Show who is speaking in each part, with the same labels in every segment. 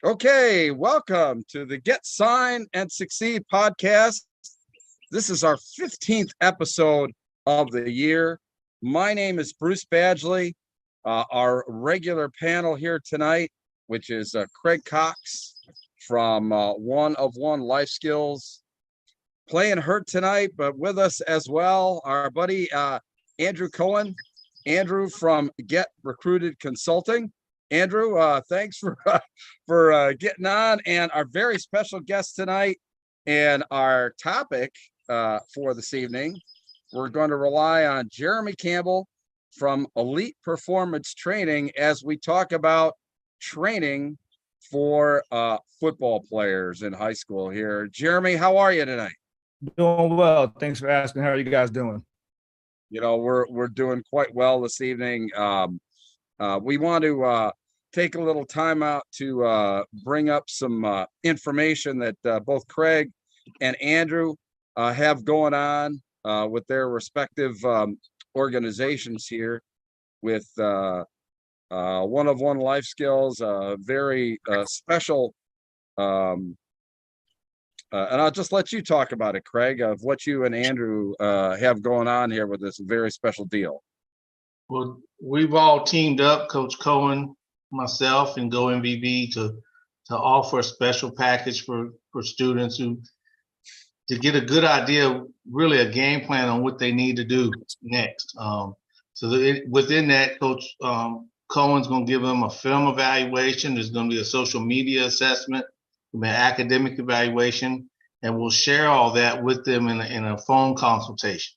Speaker 1: Okay, welcome to the Get, Sign, and Succeed podcast. This is our 15th episode of the year. My name is Bruce Badgley. Our regular panel here tonight, which is Craig Cox from One of One Life Skills, playing hurt tonight, but with us as well, our buddy Andrew Cohen. Andrew from Get Recruited Consulting. Andrew, thanks for getting on, and our very special guest tonight. And our topic for this evening, we're going to rely on Jeremy Campbell from Elite Performance Training as we talk about training for football players in high school here. Jeremy, how are you tonight?
Speaker 2: Doing well. Thanks for asking. How are you guys doing?
Speaker 1: You know, we're doing quite well this evening. We want to take a little time out to bring up some information that both Craig and Andrew have going on with their respective organizations here with One of One Life Skills, very special. And I'll just let you talk about it, Craig, of what you and Andrew have going on here with this very special deal.
Speaker 3: Well, we've all teamed up, Coach Cohen, myself, and Go MVB to offer a special package for students to get a good idea, really a game plan on what they need to do next. Within that, Coach Cohen's going to give them a film evaluation. There's going to be a social media assessment, an academic evaluation, and we'll share all that with them in a phone consultation.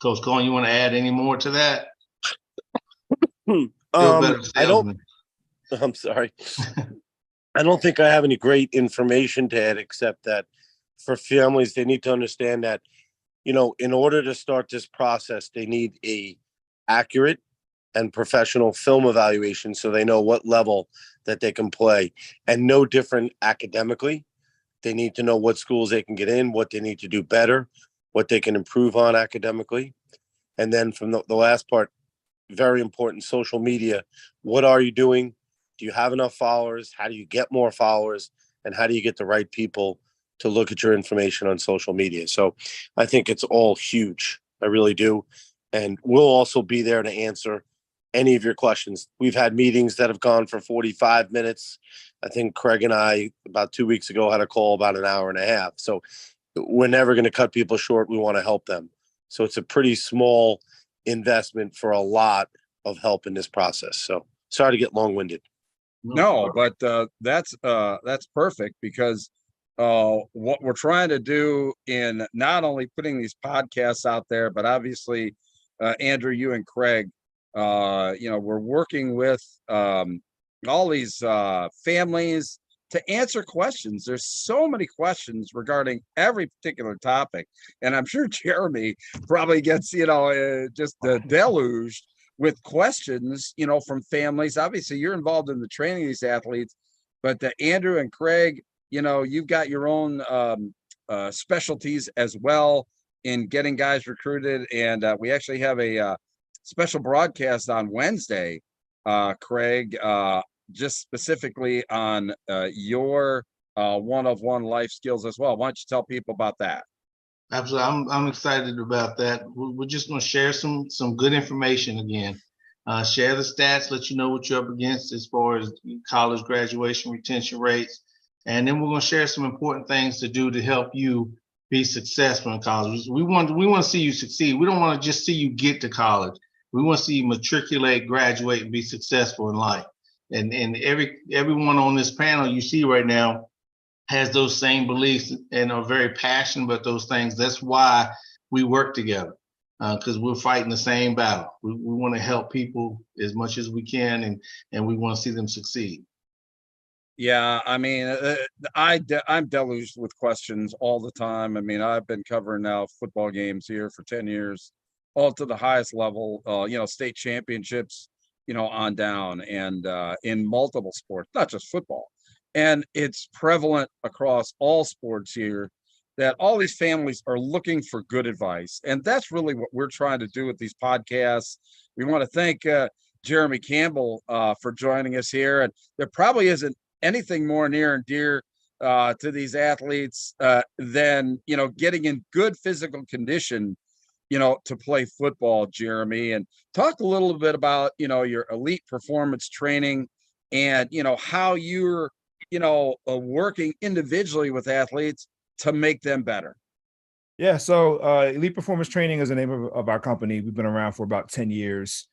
Speaker 3: Coach Cohen, you want to add any more to that?
Speaker 4: I'm sorry. I don't think I have any great information to add, except that for families, they need to understand that, you know, in order to start this process, they need a accurate and professional film evaluation so they know what level that they can play, and no different academically. They need to know what schools they can get in, what they need to do better, what they can improve on academically. And then from the last part, very important, social media. What are you doing? Do you have enough followers? How do you get more followers? And how do you get the right people to look at your information on social media? So I think it's all huge. I really do. And we'll also be there to answer any of your questions. We've had meetings that have gone for 45 minutes. I think Craig and I, about 2 weeks ago, had a call about an hour and a half. So we're never going to cut people short. We want to help them. So it's a pretty small investment for a lot of help in this process. So sorry to get long-winded.
Speaker 1: No, but that's perfect, because what we're trying to do in not only putting these podcasts out there, but obviously, Andrew, you and Craig, we're working with all these families to answer questions. There's so many questions regarding every particular topic. And I'm sure Jeremy probably gets, just deluged with questions, from families. Obviously, you're involved in the training of these athletes, but Andrew and Craig, you've got your own specialties as well in getting guys recruited. And we actually have a special broadcast on Wednesday, Craig, just specifically on your One of One Life Skills as well. Why don't you tell people about that?
Speaker 3: Absolutely. I'm excited about that. We're just going to share some good information again. Share the stats, let you know what you're up against as far as college graduation retention rates. And then we're going to share some important things to do to help you be successful in college. We want to see you succeed. We don't want to just see you get to college. We want to see you matriculate, graduate, and be successful in life. And everyone on this panel you see right now has those same beliefs and are very passionate about those things. That's why we work together, because we're fighting the same battle. We want to help people as much as we can, and we want to see them succeed.
Speaker 1: Yeah, I mean, I'm deluged with questions all the time. I mean, I've been covering now football games here for 10 years, all to the highest level, state championships, on down, and in multiple sports, not just football. And it's prevalent across all sports here that all these families are looking for good advice. And that's really what we're trying to do with these podcasts. We want to thank Jeremy Campbell for joining us here. And there probably isn't anything more near and dear to these athletes than, getting in good physical condition, to play football, Jeremy. And talk a little bit about, your elite performance training and, how you're, working individually with athletes to make them better.
Speaker 2: Yeah, so Elite Performance Training is the name of our company. We've been around for about 10 years,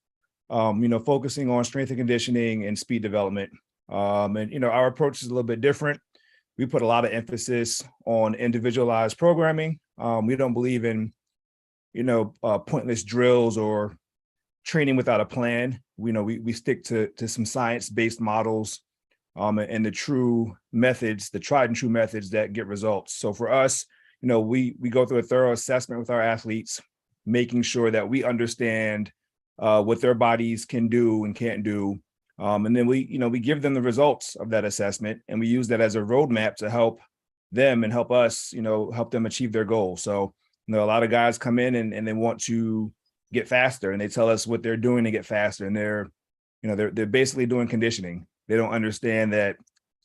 Speaker 2: focusing on strength and conditioning and speed development. And our approach is a little bit different. We put a lot of emphasis on individualized programming. We don't believe in, pointless drills or training without a plan. We stick to some science-based models and the true methods, the tried and true methods that get results. So for us, we go through a thorough assessment with our athletes, making sure that we understand what their bodies can do and can't do. And then we give them the results of that assessment, and we use that as a roadmap to help them and help us, help them achieve their goals. So, a lot of guys come in and they want to get faster, and they tell us what they're doing to get faster. And they're basically doing conditioning. They don't understand that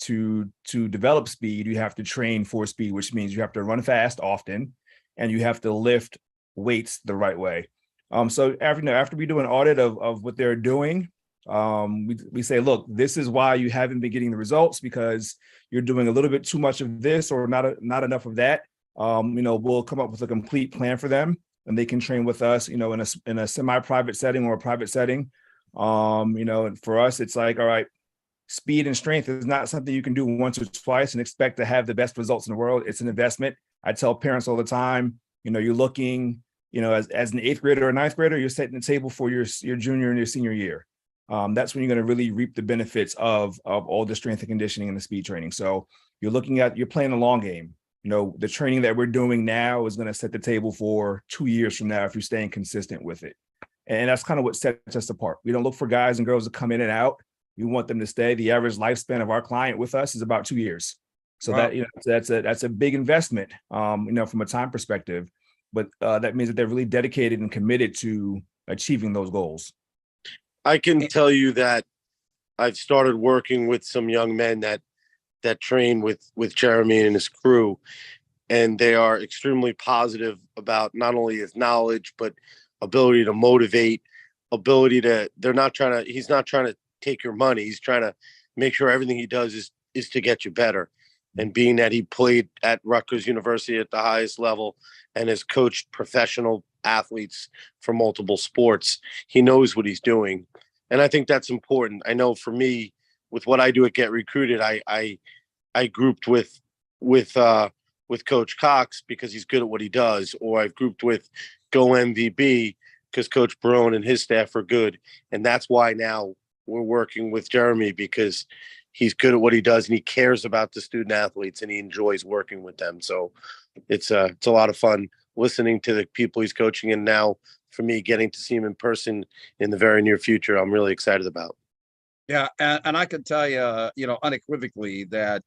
Speaker 2: to develop speed, you have to train for speed, which means you have to run fast often, and you have to lift weights the right way. So after we do an audit of what they're doing, we say, look, this is why you haven't been getting the results, because you're doing a little bit too much of this or not enough of that. We'll come up with a complete plan for them, and they can train with us, in a semi-private setting or a private setting. And for us, it's like, all right, speed and strength is not something you can do once or twice and expect to have the best results in the world. It's an investment. I tell parents all the time, you're looking, as an 8th grader or 9th grader, you're setting the table for your junior and your senior year. That's when you're going to really reap the benefits of all the strength and conditioning and the speed training. So you're playing a long game. The training that we're doing now is going to set the table for 2 years from now if you're staying consistent with it. And that's kind of what sets us apart. We don't look for guys and girls to come in and out. We want them to stay. The average lifespan of our client with us is about 2 years. So wow. That's a big investment, from a time perspective. But that means that they're really dedicated and committed to achieving those goals.
Speaker 4: I can tell you that I've started working with some young men that train with Jeremy and his crew, and they are extremely positive about not only his knowledge, but ability to motivate, he's not trying to take your money. He's trying to make sure everything he does is to get you better. And being that he played at Rutgers University at the highest level and has coached professional athletes for multiple sports, he knows what he's doing. And I think that's important. I know for me, with what I do at Get Recruited, I grouped with Coach Cox because he's good at what he does, or I've grouped with Go MVB because Coach Barone and his staff are good. And that's why now we're working with Jeremy, because he's good at what he does and he cares about the student athletes and he enjoys working with them. So it's a lot of fun listening to the people he's coaching, and now for me getting to see him in person in the very near future, I'm really excited about.
Speaker 1: Yeah, and I can tell you, unequivocally that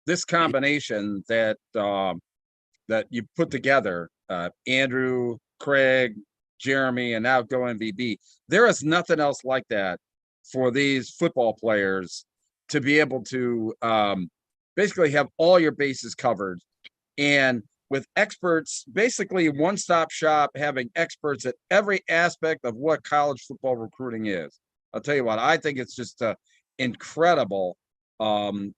Speaker 1: this combination that you put together, Andrew, Craig, Jeremy, and now Go MVB, there is nothing else like that for these football players to be able to basically have all your bases covered, and with experts, basically one-stop shop, having experts at every aspect of what college football recruiting is. I'll tell you what, I think it's just incredible. And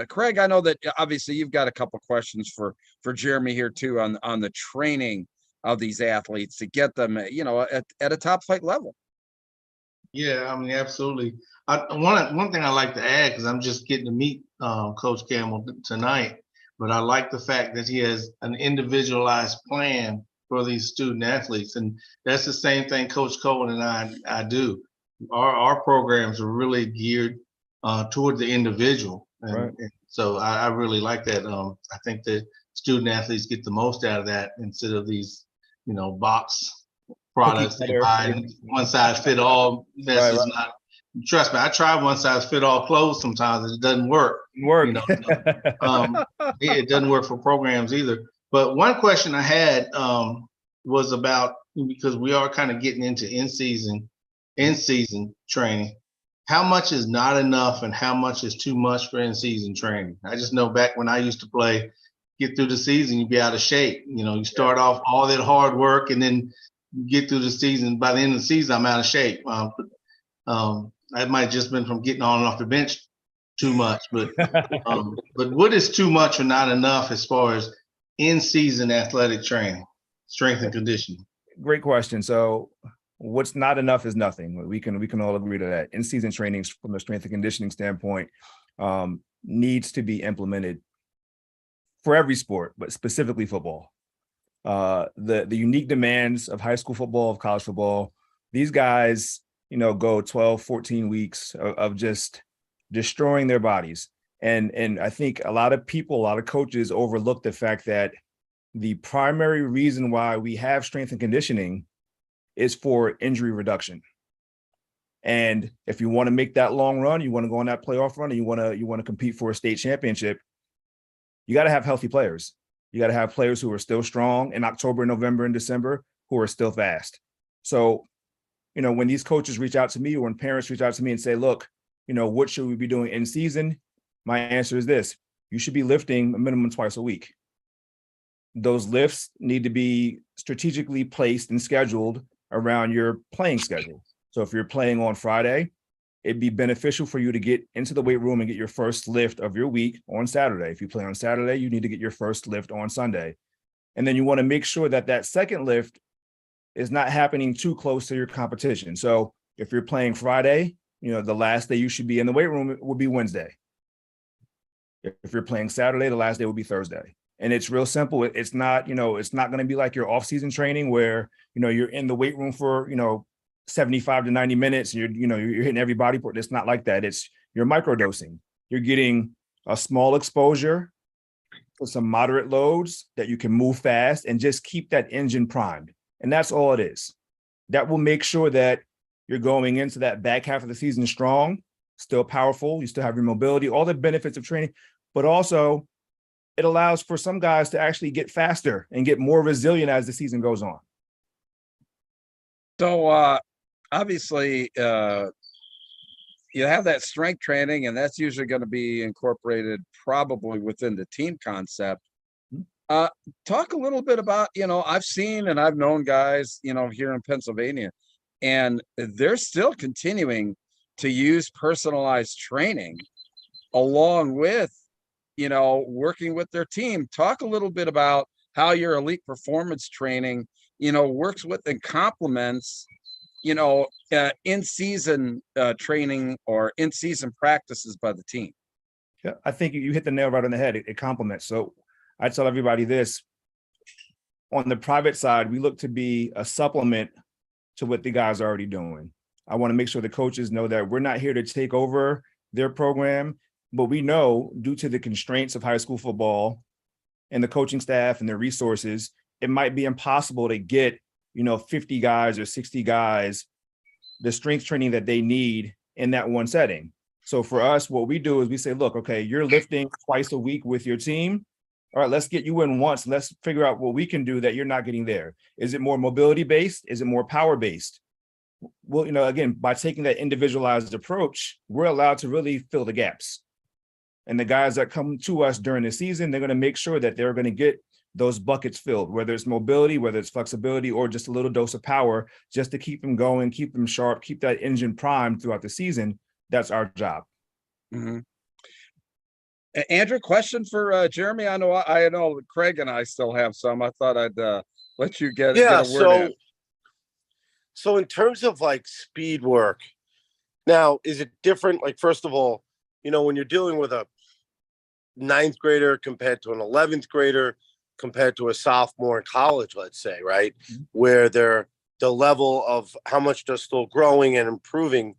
Speaker 1: Craig, I know that obviously you've got a couple questions for Jeremy here too on the training of these athletes to get them, at a top flight level.
Speaker 3: Yeah, I mean, absolutely. One thing I like to add, because I'm just getting to meet Coach Campbell tonight, but I like the fact that he has an individualized plan for these student athletes, and that's the same thing Coach Cohen and I do. Our programs are really geared toward the individual, and so I really like that. I think that student athletes get the most out of that instead of these, box products they buy, one size fit all. That's just not. Trust me, I try one size fit all clothes sometimes, and it doesn't work. It doesn't work for programs either. But one question I had was about, because we are kind of getting into in season training. how much is not enough and how much is too much for in-season training? I just know back when I used to play, get through the season, you'd be out of shape. You start off all that hard work and then you get through the season. By the end of the season, I'm out of shape. That might have just been from getting on and off the bench too much. But what is too much or not enough as far as in-season athletic training, strength and conditioning?
Speaker 2: Great question. So what's not enough is nothing. We can all agree to that. In-season training from a strength and conditioning standpoint needs to be implemented for every sport, but specifically football. The unique demands of high school football, of college football, these guys, go 12, 14 weeks of just destroying their bodies. And I think a lot of coaches overlook the fact that the primary reason why we have strength and conditioning is for injury reduction. And if you want to make that long run, you want to go on that playoff run, and you want to compete for a state championship, you got to have healthy players. You got to have players who are still strong in October, November, and December, who are still fast. So, when these coaches reach out to me, or when parents reach out to me and say, look, what should we be doing in season? My answer is this: you should be lifting a minimum twice a week. Those lifts need to be strategically placed and scheduled around your playing schedule. So if you're playing on Friday, it'd be beneficial for you to get into the weight room and get your first lift of your week on Saturday. If you play on Saturday, you need to get your first lift on Sunday. And then you want to make sure that that second lift is not happening too close to your competition. So if you're playing Friday, the last day you should be in the weight room would be Wednesday. If you're playing Saturday, the last day would be Thursday. And it's real simple. It's not, it's not going to be like your off-season training where, you're in the weight room for, 75 to 90 minutes. You're hitting every body part. It's not like that. You're microdosing. You're getting a small exposure with some moderate loads that you can move fast and just keep that engine primed. And that's all it is. That will make sure that you're going into that back half of the season strong, still powerful. You still have your mobility, all the benefits of training, but also it allows for some guys to actually get faster and get more resilient as the season goes on.
Speaker 1: So obviously, you have that strength training, and that's usually going to be incorporated probably within the team concept. Talk a little bit about, I've seen and I've known guys, here in Pennsylvania, and they're still continuing to use personalized training along with, working with their team. Talk a little bit about how your elite performance training, works with and complements, in-season training or in-season practices by the team.
Speaker 2: Yeah, I think you hit the nail right on the head. It complements. So I tell everybody this: on the private side, we look to be a supplement to what the guys are already doing. I want to make sure the coaches know that we're not here to take over their program, but we know due to the constraints of high school football and the coaching staff and their resources, it might be impossible to get, 50 guys or 60 guys the strength training that they need in that one setting. So for us, what we do is we say, look, okay, you're lifting twice a week with your team. All right, let's get you in once. Let's figure out what we can do that you're not getting there. Is it more mobility based? Is it more power based? Well, again, by taking that individualized approach, we're allowed to really fill the gaps. And the guys that come to us during the season, they're going to make sure that they're going to get those buckets filled, whether it's mobility, whether it's flexibility, or just a little dose of power, just to keep them going, keep them sharp, keep that engine primed throughout the season. That's our job.
Speaker 1: Mm-hmm. Andrew, question for Jeremy. I know Craig and I still have some. I thought I'd let you get a word in.
Speaker 4: So in terms of like speed work, now, is it different? Like, first of all, when you're dealing with a 9th grader compared to an 11th grader, compared to a sophomore in college, let's say, right? Mm-hmm. Where the level of how much they're still growing and improving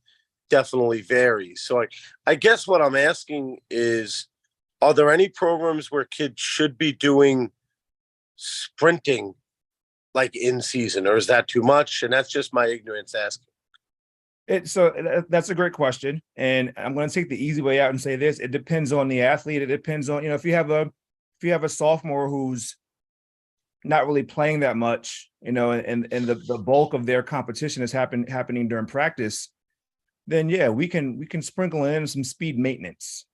Speaker 4: definitely varies. So I guess what I'm asking is, are there any programs where kids should be doing sprinting like in season, or is that too much? And that's just my ignorance asking.
Speaker 2: So that's a great question. And I'm going to take the easy way out and say this: it depends on the athlete. It depends on, if you have a sophomore who's not really playing that much, and the bulk of their competition is happening during practice, then yeah, we can sprinkle in some speed maintenance,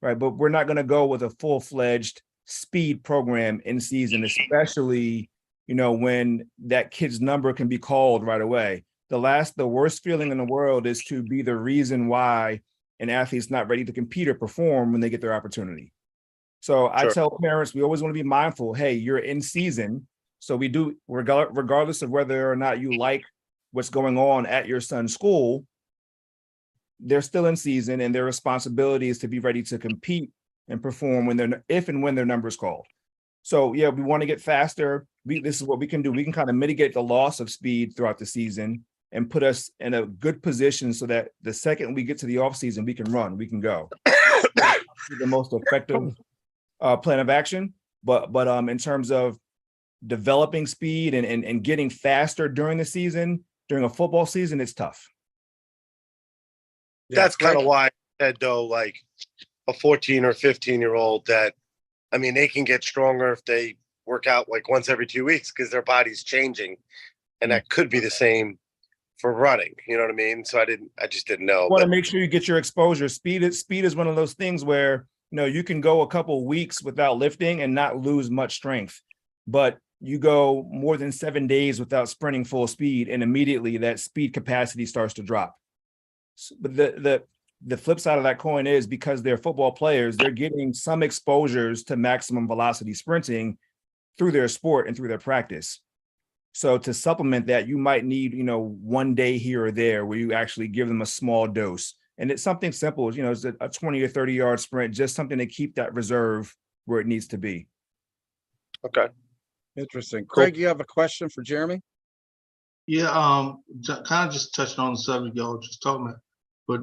Speaker 2: right? But we're not going to go with a full-fledged speed program in season, especially, when that kid's number can be called right away. The worst feeling in the world is to be the reason why an athlete's not ready to compete or perform when they get their opportunity. So I tell parents, we always want to be mindful. Hey, you're in season. So we do, regardless of whether or not you like what's going on at your son's school, they're still in season, and their responsibility is to be ready to compete and perform if and when their number is called. So yeah, we want to get faster. This is what we can do. We can kind of mitigate the loss of speed throughout the season and put us in a good position so that the second we get to the off season, we can run, we can go. The most effective plan of action. But in terms of developing speed and getting faster during the season, during a football season, it's tough.
Speaker 4: That's kind of why I said, though, like a 14 or 15-year-old that, I mean, they can get stronger if they work out like once every 2 weeks because their body's changing. And that could be the same for running. You know what I mean? So I just didn't know.
Speaker 2: You want to make sure you get your exposure. Speed is one of those things where, you can go a couple weeks without lifting and not lose much strength, but you go more than 7 days without sprinting full speed, and immediately that speed capacity starts to drop. But the flip side of that coin is, because they're football players, they're getting some exposures to maximum velocity sprinting through their sport and through their practice. So to supplement that, you might need, 1 day here or there where you actually give them a small dose. And it's something simple, it's a 20 or 30 yard sprint, just something to keep that reserve where it needs to be.
Speaker 4: Okay.
Speaker 1: Interesting. Craig, you have a question for Jeremy?
Speaker 3: Yeah, kind of just touching on the subject y'all just talking about, but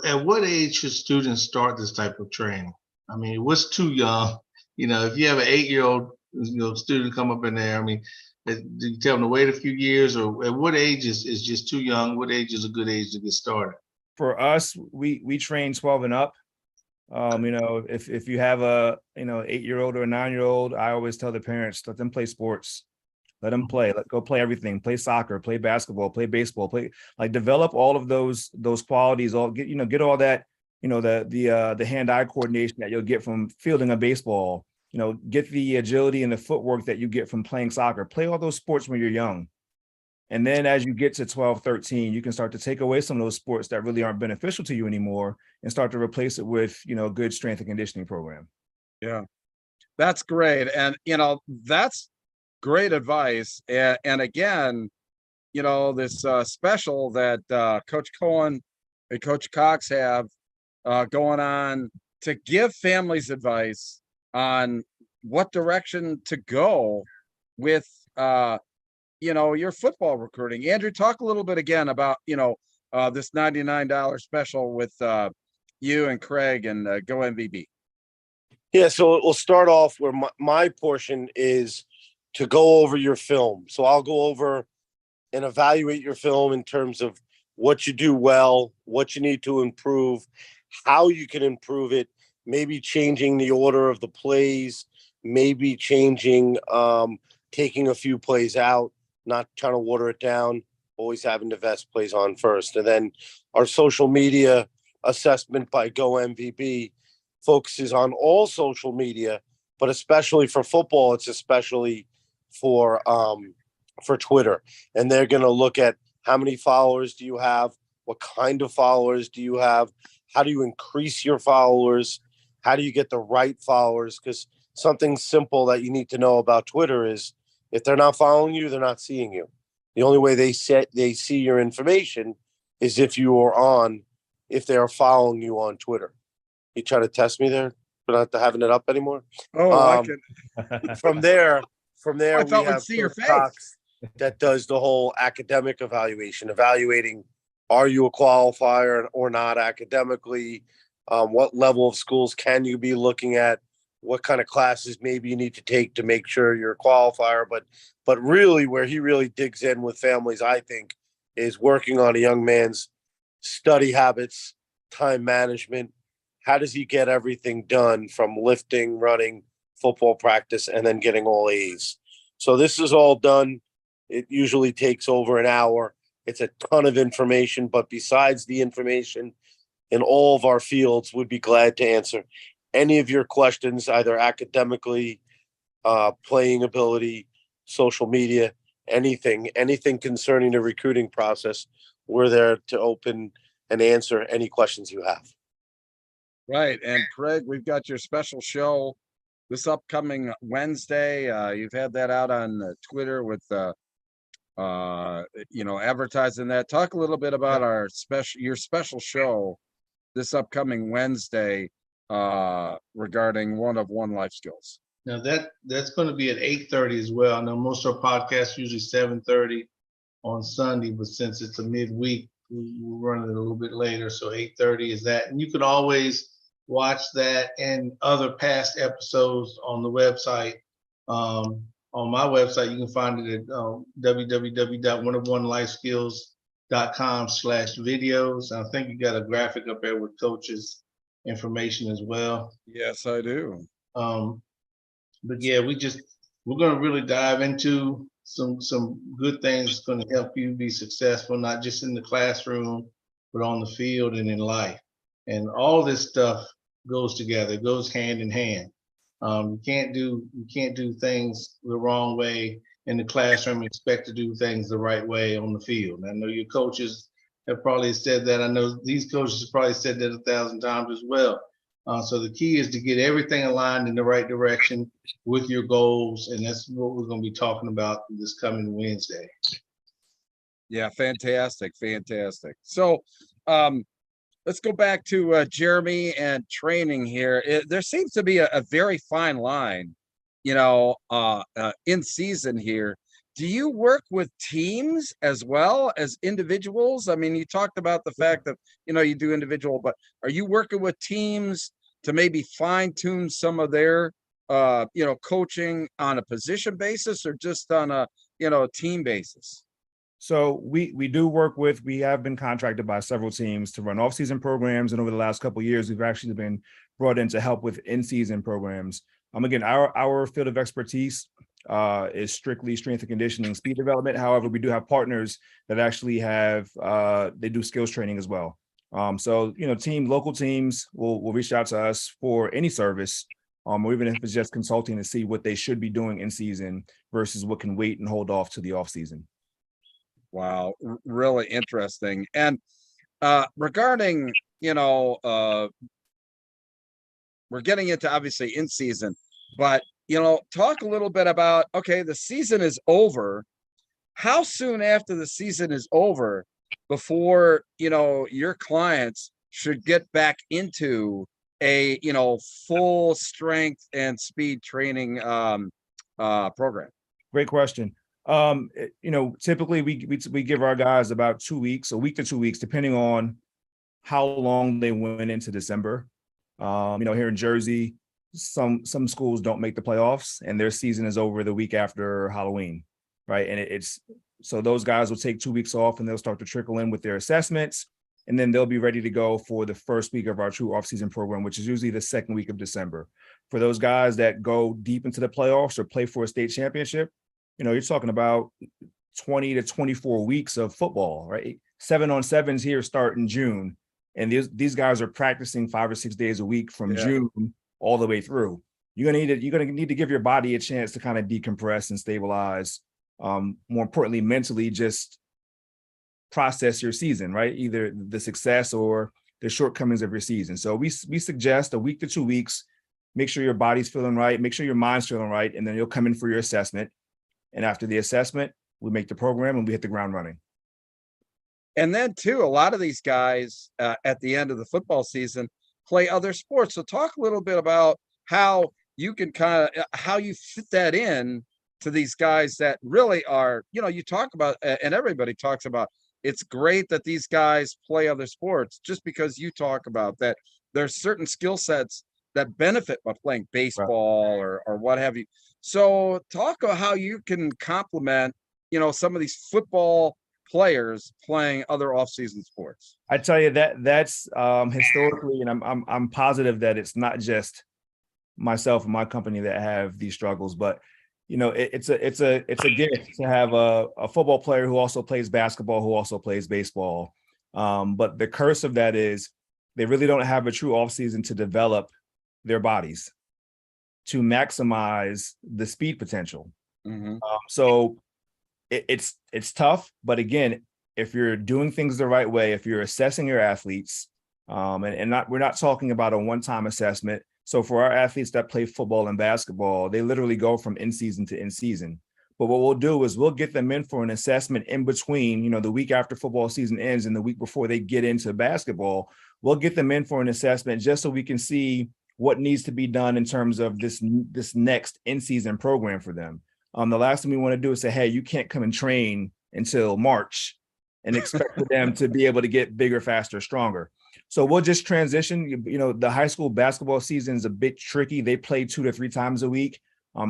Speaker 3: at what age should students start this type of training? I mean, what's too young? If you have an 8-year-old, student come up in there, I mean, do you tell them to wait a few years, or at what age is just too young? What age is a good age to get started?
Speaker 2: For us, we train 12 and up. If you have a 8-year-old or a 9-year-old, I always tell the parents, let them play sports. Let them play. Go play everything. Play soccer, play basketball, play baseball, develop all of those qualities. Get all that, the hand-eye coordination that you'll get from fielding a baseball. Get the agility and the footwork that you get from playing soccer. Play all those sports when you're young. And then as you get to 12, 13, you can start to take away some of those sports that really aren't beneficial to you anymore and start to replace it with, a good strength and conditioning program.
Speaker 1: Yeah, that's great. And, that's great advice. And again, this special that Coach Cohen and Coach Cox have going on to give families advice on what direction to go with, your football recruiting. Andrew, talk a little bit again about, this $99 special with you and Craig and Go MVB.
Speaker 4: Yeah, so we'll start off where my portion is to go over your film. So I'll go over and evaluate your film in terms of what you do well, what you need to improve, how you can improve it, maybe changing the order of the plays, maybe changing, taking a few plays out, not trying to water it down, always having the best plays on first. And then our social media assessment by Go MVB focuses on all social media, but especially for football, it's especially for Twitter. And they're going to look at how many followers do you have? What kind of followers do you have? How do you increase your followers? How do you get the right followers? Because something simple that you need to know about Twitter is if they're not following you, they're not seeing you. The only way they see your information is if you are if they are following you on Twitter. You trying to test me there for not having it up anymore?
Speaker 1: Oh, I can.
Speaker 4: From there,
Speaker 1: I
Speaker 4: we
Speaker 1: thought we'd
Speaker 4: have
Speaker 1: see your
Speaker 4: Coach
Speaker 1: face.
Speaker 4: Cox that does the whole academic evaluating, are you a qualifier or not academically? What level of schools can you be looking at? What kind of classes maybe you need to take to make sure you're a qualifier? But really where he really digs in with families, I think, is working on a young man's study habits, time management. How does he get everything done from lifting, running, football practice, and then getting all A's? So this is all done. It usually takes over an hour. It's a ton of information, but besides the information in all of our fields, we'd be glad to answer any of your questions, either academically, playing ability, social media, anything concerning the recruiting process. We're there to open and answer any questions you have.
Speaker 1: Right. And Craig, we've got your special show this upcoming Wednesday. You've had that out on Twitter with advertising that. Talk a little bit about your special show this upcoming Wednesday regarding one of one life skills.
Speaker 3: Now that's going to be at 8:30 as well. I know most of our podcasts usually 7:30 on Sunday, but since it's a midweek, we're running it a little bit later. So 8:30 is that. And you can always watch that and other past episodes on the website. On my website, you can find it at www.oneofonelifeskills.com/videos. I think you got a graphic up there with coaches' information as well.
Speaker 1: Yes, I do.
Speaker 3: But yeah, we're going to really dive into some good things that's going to help you be successful, not just in the classroom, but on the field and in life. And all this stuff goes together, goes hand in hand. You can't do things the wrong way in the classroom and expect to do things the right way on the field. And I know your coaches have probably said that. I know these coaches have probably said that 1,000 times as well. So the key is to get everything aligned in the right direction with your goals. And that's what we're going to be talking about this coming Wednesday.
Speaker 1: Yeah, fantastic. So let's go back to Jeremy and training here. There seems to be a very fine line, in season here. Do you work with teams as well as individuals? I mean, you talked about the fact that, you do individual, but are you working with teams to maybe fine tune some of their, coaching on a position basis or just on a, team basis?
Speaker 2: So we have been contracted by several teams to run off-season programs. And over the last couple of years, we've actually been brought in to help with in-season programs. Again, our field of expertise is strictly strength and conditioning, speed development. However, we do have partners that actually they do skills training as well. Local teams will reach out to us for any service, or even if it's just consulting to see what they should be doing in season versus what can wait and hold off to the off season.
Speaker 1: Wow, really interesting. And regarding, we're getting into obviously in season, but talk a little bit about, okay, the season is over. How soon after the season is over before, your clients should get back into a, full strength and speed training program?
Speaker 2: Great question. Typically we give our guys about 2 weeks, a week to 2 weeks, depending on how long they went into December. Here in Jersey, some schools don't make the playoffs and their season is over the week after Halloween, right? And so those guys will take 2 weeks off and they'll start to trickle in with their assessments, and then they'll be ready to go for the first week of our true off-season program, which is usually the second week of December. For those guys that go deep into the playoffs or play for a state championship, you're talking about 20 to 24 weeks of football, right? 7-on-7s here start in June. And these guys are practicing 5 or 6 days a week from June all the way through. You're gonna need to give your body a chance to kind of decompress and stabilize. More importantly, mentally, just process your season, right? Either the success or the shortcomings of your season. So we suggest a week to 2 weeks. Make sure your body's feeling right. Make sure your mind's feeling right, and then you'll come in for your assessment. And after the assessment, we make the program and we hit the ground running.
Speaker 1: And then too, a lot of these guys at the end of the football season play other sports. So talk a little bit about how you can how you fit that in to these guys that really are, you talk about, and everybody talks about, it's great that these guys play other sports, just because you talk about that there's certain skill sets that benefit by playing baseball or what have you. So talk about how you can complement, some of these football players playing other off-season sports.
Speaker 2: I tell you that's historically, and I'm positive that it's not just myself and my company that have these struggles, but it's a gift to have a football player who also plays basketball, who also plays baseball. But the curse of that is they really don't have a true offseason to develop their bodies to maximize the speed potential. So it's tough, but again, if you're doing things the right way, if you're assessing your athletes, we're not talking about a one-time assessment. So for our athletes that play football and basketball, they literally go from in season to in season. But what we'll do is we'll get them in for an assessment in between, the week after football season ends and the week before they get into basketball. We'll get them in for an assessment just so we can see what needs to be done in terms of this next in-season program for them. The last thing we want to do is say, hey, you can't come and train until March and expect for them to be able to get bigger, faster, stronger. So we'll just transition. The high school basketball season is a bit tricky. They play 2 to 3 times a week.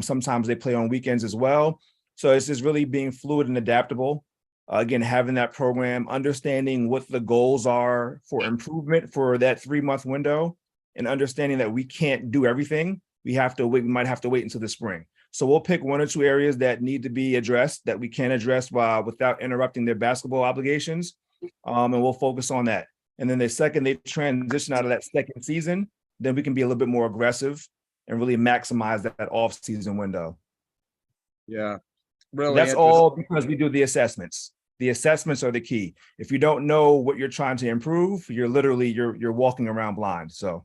Speaker 2: Sometimes they play on weekends as well. So it's just really being fluid and adaptable. Again, having that program, understanding what the goals are for improvement for that 3-month window, and understanding that we can't do everything. We have to wait. We might have to wait until the spring. So we'll pick 1 or 2 areas that need to be addressed, that we can address without interrupting their basketball obligations. And we'll focus on that. And then the second they transition out of that second season, then we can be a little bit more aggressive and really maximize that off-season window.
Speaker 1: Yeah, really.
Speaker 2: That's all because we do the assessments. The assessments are the key. If you don't know what you're trying to improve, you're walking around blind. So.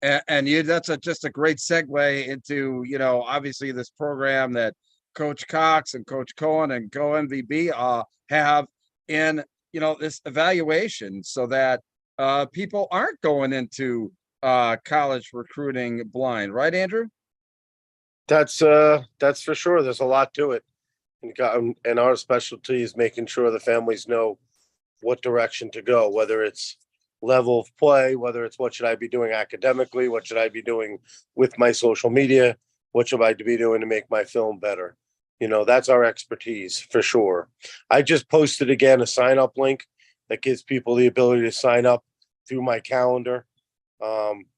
Speaker 1: And that's just a great segue into, obviously this program that Coach Cox and Coach Cohen and Go MVB have in, this evaluation so that people aren't going into college recruiting blind. Right, Andrew?
Speaker 4: That's for sure. There's a lot to it. And our specialty is making sure the families know what direction to go, whether it's level of play, whether it's what should I be doing academically, what should I be doing with my social media, what should I be doing to make my film better. That's our expertise for sure. I just posted again a sign up link that gives people the ability to sign up through my calendar.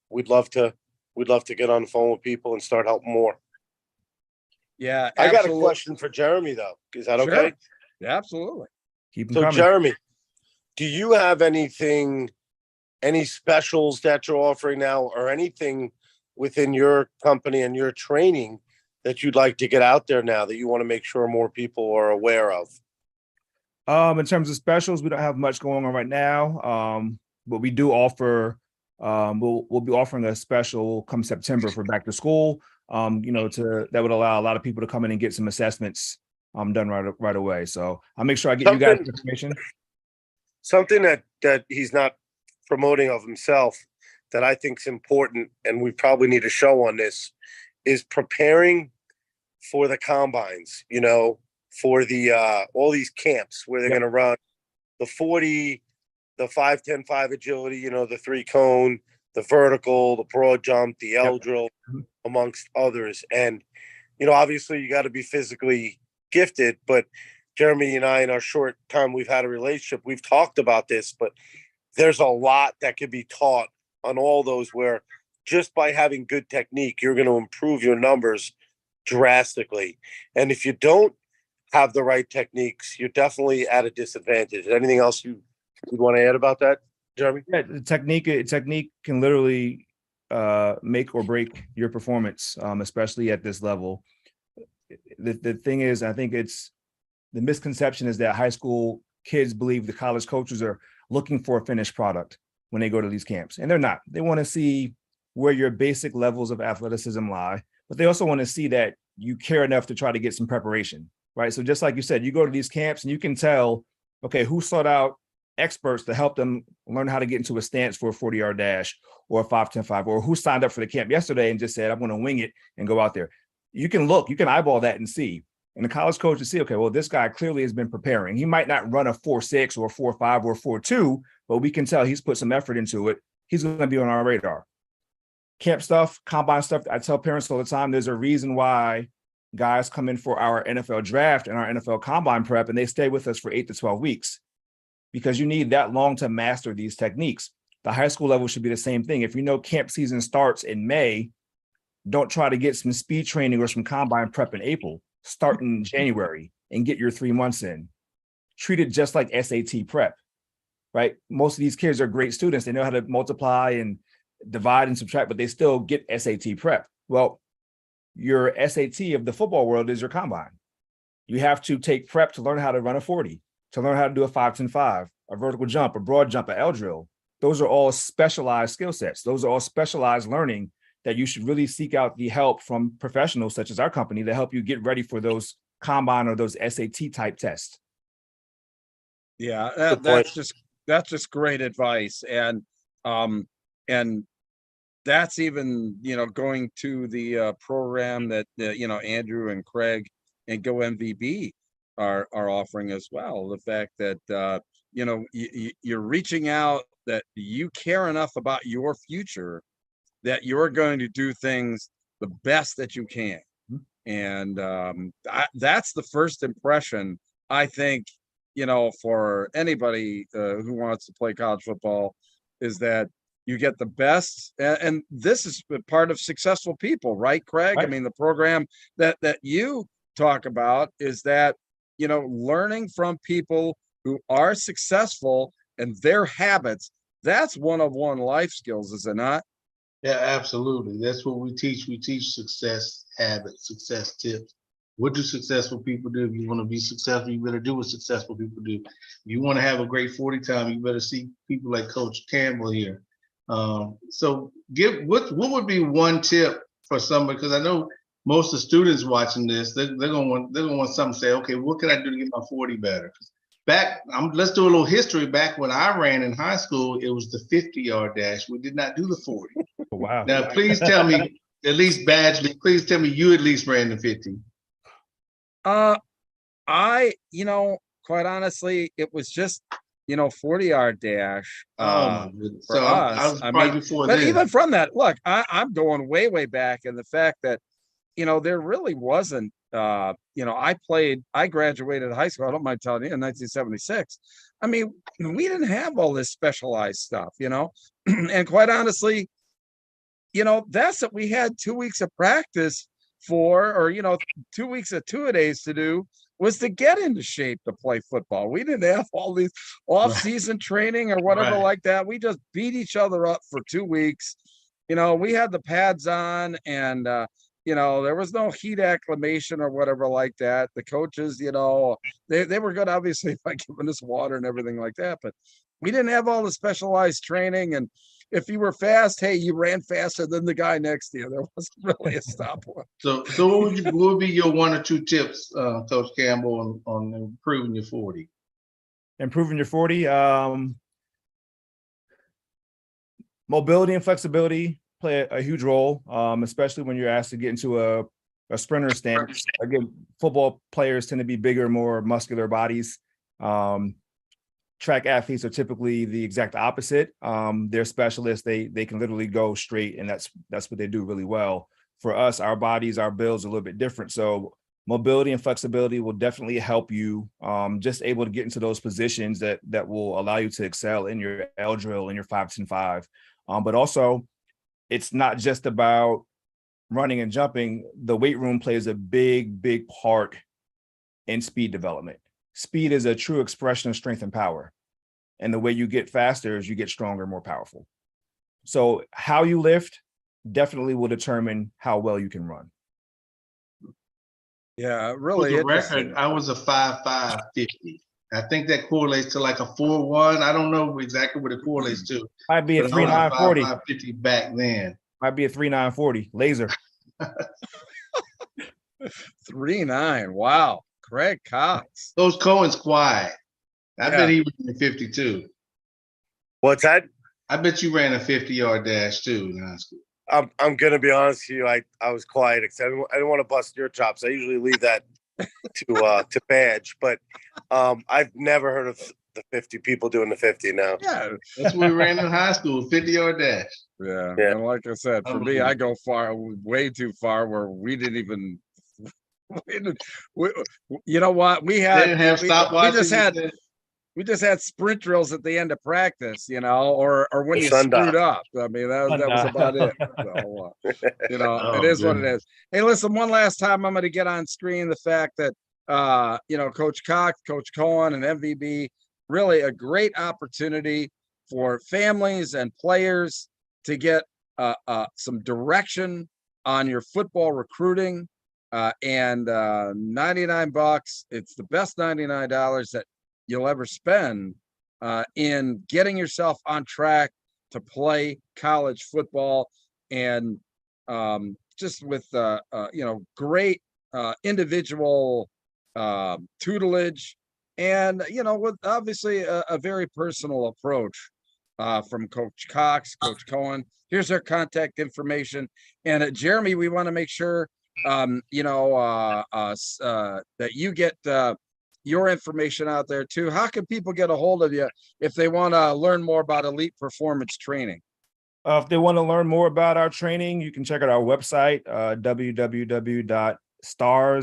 Speaker 4: We'd love to get on the phone with people and start helping more.
Speaker 1: Yeah,
Speaker 4: absolutely. I got a question for Jeremy though. Is that okay?
Speaker 1: Sure. Yeah, absolutely.
Speaker 2: Keep them coming.
Speaker 4: Jeremy, do you have any specials that you're offering now or anything within your company and your training that you'd like to get out there now that you want to make sure more people are aware of?
Speaker 2: In terms of specials, we don't have much going on right now. But we do offer, we'll be offering a special come September for back to school, that would allow a lot of people to come in and get some assessments done right away. So I'll make sure I get you guys information.
Speaker 4: Something that he's not promoting of himself that I think is important, and we probably need a show on this, is preparing for the combines, for the all these camps where they're going to run the 40, the 5, 10, 5 agility, the 3 cone, the vertical, the broad jump, the L drill, amongst others. And, obviously you got to be physically gifted, but Jeremy and I, in our short time we've had a relationship, we've talked about this, but there's a lot that could be taught on all those where just by having good technique, you're going to improve your numbers drastically. And if you don't have the right techniques, you're definitely at a disadvantage. Anything else you'd want to add about that, Jeremy?
Speaker 2: Yeah, the technique can literally make or break your performance, especially at this level. The thing is, I think the misconception is that high school kids believe the college coaches are looking for a finished product when they go to these camps, and they're not. They want to see where your basic levels of athleticism lie, but they also want to see that you care enough to try to get some preparation, right? So just like you said, you go to these camps and you can tell, okay, who sought out experts to help them learn how to get into a stance for a 40-yard dash or a 5-10-5, or who signed up for the camp yesterday and just said, I'm going to wing it and go out there. You can eyeball that and see. And the college coach will see, okay, well, this guy clearly has been preparing. He might not run a 4.6 or a 4.5 or a 4.2, but we can tell he's put some effort into it. He's going to be on our radar. Camp stuff, combine stuff. I tell parents all the time, there's a reason why guys come in for our NFL draft and our NFL combine prep, and they stay with us for 8 to 12 weeks, because you need that long to master these techniques. The high school level should be the same thing. If you know camp season starts in May, Don't try to get some speed training or some combine prep in April. Start in January and get your 3 months in. Treat it just like SAT prep, right? Most of these kids are great students. They know how to multiply and divide and subtract, but they still get SAT prep. Well, your SAT of the football world is your combine. You have to take prep to learn how to run a 40, to learn how to do a 5-10-5, a vertical jump, a broad jump, a L drill. Those are all specialized skill sets. Those are all specialized learning that you should really seek out the help from professionals such as our company to help you get ready for those combine or those SAT type tests.
Speaker 1: Yeah, that's just great advice. And that's even, going to the program that, Andrew and Craig and Go MVB are offering as well. The fact that, you're reaching out, that you care enough about your future that you're going to do things the best that you can. And that's the first impression, I think, for anybody who wants to play college football, is that you get the best. And this is part of successful people, right, Craig?
Speaker 2: Right.
Speaker 1: I mean, the program that you talk about is that, learning from people who are successful and their habits. That's one-on-one life skills, is it not?
Speaker 3: Yeah, absolutely. That's what we teach. We teach success habits, success tips. What do successful people do? If you want to be successful, you better do what successful people do. If you want to have a great 40 time, you better see people like Coach Campbell here. So what would be one tip for somebody? Because I know most of the students watching this, they're gonna want something to say, okay, what can I do to get my 40 better? Let's do a little history. Back when I ran in high school, it was the 50-yard dash. We did not do the 40.
Speaker 2: Oh, wow.
Speaker 3: Now, please tell me, at least Badgley, please tell me you at least ran the 50.
Speaker 1: I, quite honestly, it was just, 40-yard dash.
Speaker 3: Oh my goodness.
Speaker 1: For
Speaker 3: So
Speaker 1: us.
Speaker 3: I was probably before
Speaker 1: but
Speaker 3: then.
Speaker 1: even from that, look, I'm going way, way back, and the fact that, there really wasn't, I graduated high school, I don't mind telling you, in 1976. I mean, we didn't have all this specialized stuff, and quite honestly, that's what we had 2 weeks of practice for, or 2 weeks of two-a-days to do, was to get into shape to play football. We didn't have all these off-season training or whatever like that. We just beat each other up for 2 weeks. We had the pads on, and there was no heat acclimation or whatever like that. The coaches, they were good, obviously, by giving us water and everything like that, but we didn't have all the specialized training. And if you were fast, hey, you ran faster than the guy next to you. There wasn't really a stopwatch.
Speaker 3: So what would be your 1 or 2 tips, Coach Campbell, on improving your 40?
Speaker 2: Improving your 40, mobility and flexibility play a huge role, especially when you're asked to get into a sprinter stance. Again, football players tend to be bigger, more muscular bodies. Track athletes are typically the exact opposite. They're specialists. They can literally go straight, and that's what they do really well. For us, our bodies, our builds are a little bit different. So mobility and flexibility will definitely help you just able to get into those positions that will allow you to excel in your L drill and your 5-10-5. But also, it's not just about running and jumping. The weight room plays a big, big part in speed development. Speed is a true expression of strength and power. And the way you get faster is you get stronger, more powerful. So how you lift definitely will determine how well you can run.
Speaker 1: Yeah, really.
Speaker 3: For the record, I was a 5'5", 50. I think that correlates to like a 4'1". I don't know exactly what it correlates to.
Speaker 2: Might be a 3'9", 40.
Speaker 3: 5'5", 50 back then.
Speaker 2: Might be a 3'9", 40. Laser.
Speaker 1: 3'9". Wow. Craig Cox.
Speaker 3: Coach Cohen's quiet. I
Speaker 1: Yeah.
Speaker 3: bet he ran a 52.
Speaker 4: What's that?
Speaker 3: I bet you ran a 50-yard dash too in high school.
Speaker 4: I'm gonna be honest with you. I was quiet because I didn't want to bust your chops. I usually leave that to Badge, but I've never heard of the 50 people doing the 50 now.
Speaker 1: Yeah.
Speaker 3: That's what we ran in high school, 50-yard dash.
Speaker 1: Yeah.
Speaker 4: Yeah.
Speaker 1: And like I said, for me, I go way too far, where we didn't even. You know what? We
Speaker 3: They
Speaker 1: had.
Speaker 3: didn't have
Speaker 1: we
Speaker 3: stopwatches.
Speaker 1: just had. we just had sprint drills at the end of practice, or when
Speaker 4: The
Speaker 1: you
Speaker 4: sundial.
Speaker 1: screwed up. I mean, that was about it. So, it is what it is. Hey, listen, one last time, I'm going to get on screen the fact that, Coach Cox, Coach Cohen, and MVB, really a great opportunity for families and players to get some direction on your football recruiting. And $99, it's the best $99 that you'll ever spend in getting yourself on track to play college football, and just with great individual tutelage, and with obviously a very personal approach from Coach Cox, Coach Cohen. Here's their contact information. And Jeremy, we want to make sure that you get your information out there too. How can people get a hold of you if they want to learn more about elite performance training?
Speaker 2: If they want to learn more about our training, you can check out our website, www.stars,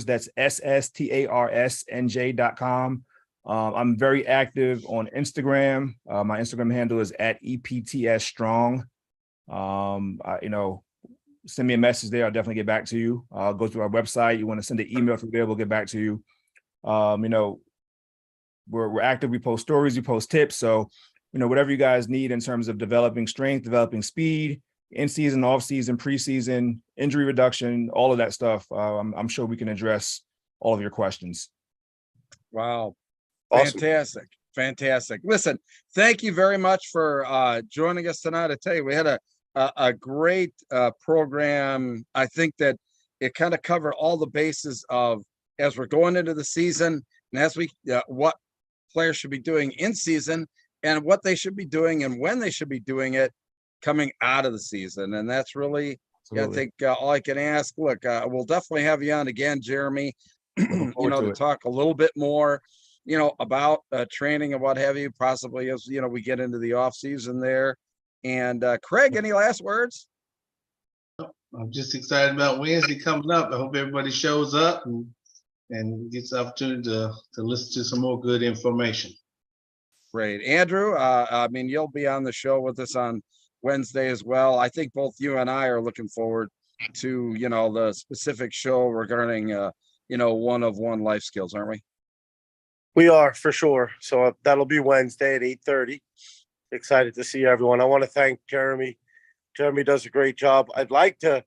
Speaker 2: that's SSTARSNJ.com. I'm very active on Instagram. My Instagram handle is @EPTSstrong. Send me a message there. I'll definitely get back to you. Go to our website. You want to send an email from there, we'll get back to you. We're active. We post stories, we post tips. So, whatever you guys need in terms of developing strength, developing speed, in season, off season, preseason, injury reduction, all of that stuff. I'm sure we can address all of your questions.
Speaker 1: Wow.
Speaker 4: Awesome.
Speaker 1: Fantastic. Listen, thank you very much for joining us tonight. I tell you, we had a great program. I think that it kind of covered all the bases of, as we're going into the season, and as we what players should be doing in season, and what they should be doing and when they should be doing it coming out of the season. And that's really, I think, all I can ask. Look, we'll definitely have you on again, Jeremy, to talk a little bit more, about training and what have you, possibly as, we get into the off season there. And Craig, any last words?
Speaker 3: I'm just excited about Wednesday coming up. I hope everybody shows up and gets the opportunity to listen to some more good information.
Speaker 1: Great. Andrew, you'll be on the show with us on Wednesday as well. I think both you and I are looking forward to, the specific show regarding, one-of-one life skills, aren't we?
Speaker 4: We are, for sure. So that'll be Wednesday at 8:30. Excited to see everyone. I want to thank Jeremy. Jeremy does a great job. I'd like to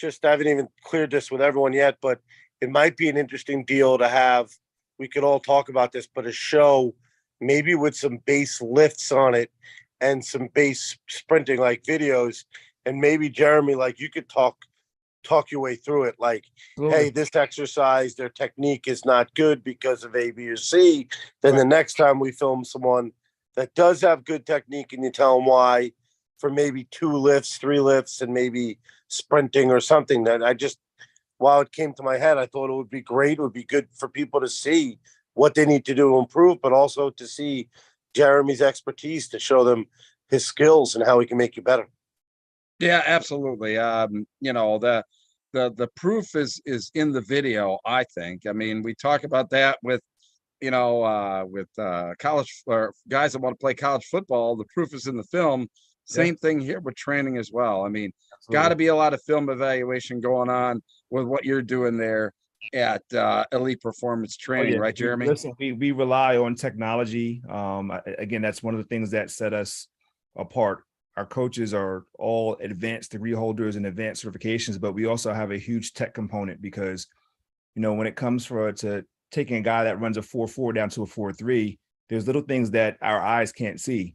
Speaker 4: I haven't even cleared this with everyone yet, but it might be an interesting deal to have. We could all talk about this, but a show maybe with some base lifts on it and some base sprinting, like videos. And maybe Jeremy, like, you could talk your way through it. Like, hey, this exercise, their technique is not good because of A, B, or C. Then the next time we film someone that does have good technique, and you tell them why, for maybe 2 lifts, 3 lifts, and maybe sprinting or something. That while it came to my head, I thought it would be great. It would be good for people to see what they need to do to improve, but also to see Jeremy's expertise, to show them his skills and how he can make you better.
Speaker 1: Yeah, absolutely. The proof is in the video, I think. I mean, we talk about that with college, or guys that want to play college football. The proof is in the film. Same thing here with training as well. I mean, got to be a lot of film evaluation going on with what you're doing there at Elite Performance Training, right, Jeremy?
Speaker 2: Listen, we rely on technology. Again, that's one of the things that set us apart. Our coaches are all advanced degree holders and advanced certifications, but we also have a huge tech component because, when it comes to taking a guy that runs a 4.4 down to a 4.3, there's little things that our eyes can't see,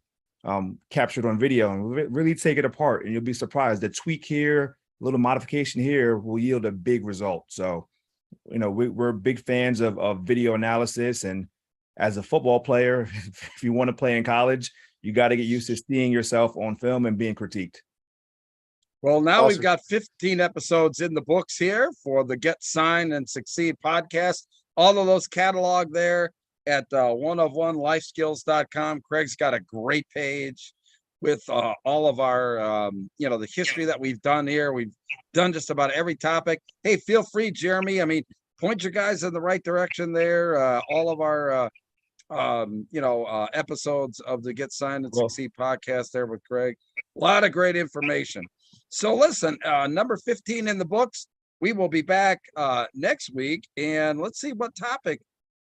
Speaker 2: captured on video, and really take it apart. And you'll be surprised. The tweak here, a little modification here will yield a big result. So, we're big fans of video analysis. And as a football player, if you want to play in college, you got to get used to seeing yourself on film and being critiqued.
Speaker 1: Well, now we've got 15 episodes in the books here for the Get Signed and Succeed podcast. All of those catalog there at oneofonelifeskills.com. Craig's got a great page with all of our, the history that we've done here. We've done just about every topic. Hey, feel free, Jeremy. Point your guys in the right direction there. All of our episodes of the Get Signed and
Speaker 2: Well-
Speaker 1: Succeed podcast there with Craig. A lot of great information. So listen, number 15 in the books. We will be back next week, and let's see what topic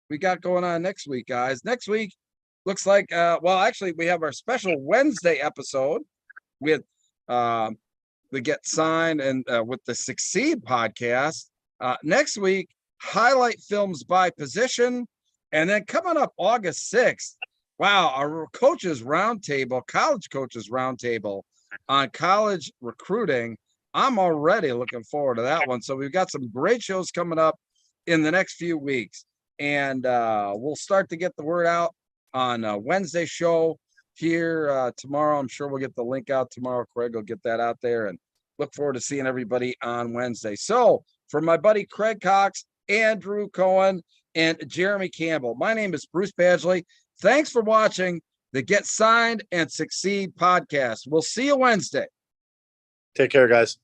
Speaker 1: we got going on next week, guys. Next week looks like actually we have our special Wednesday episode with the Get Signed and with the Succeed podcast. Next week, highlight films by position. And then coming up August 6th, wow, our coaches roundtable, college coaches roundtable on college recruiting. I'm already looking forward to that one. So we've got some great shows coming up in the next few weeks. And we'll start to get the word out on Wednesday show here tomorrow. I'm sure we'll get the link out tomorrow. Craig will get that out there, and look forward to seeing everybody on Wednesday. So for my buddy Craig Cox, Andrew Cohen, and Jeremy Campbell, my name is Bruce Badgley. Thanks for watching the Get Signed and Succeed podcast. We'll see you Wednesday.
Speaker 4: Take care, guys.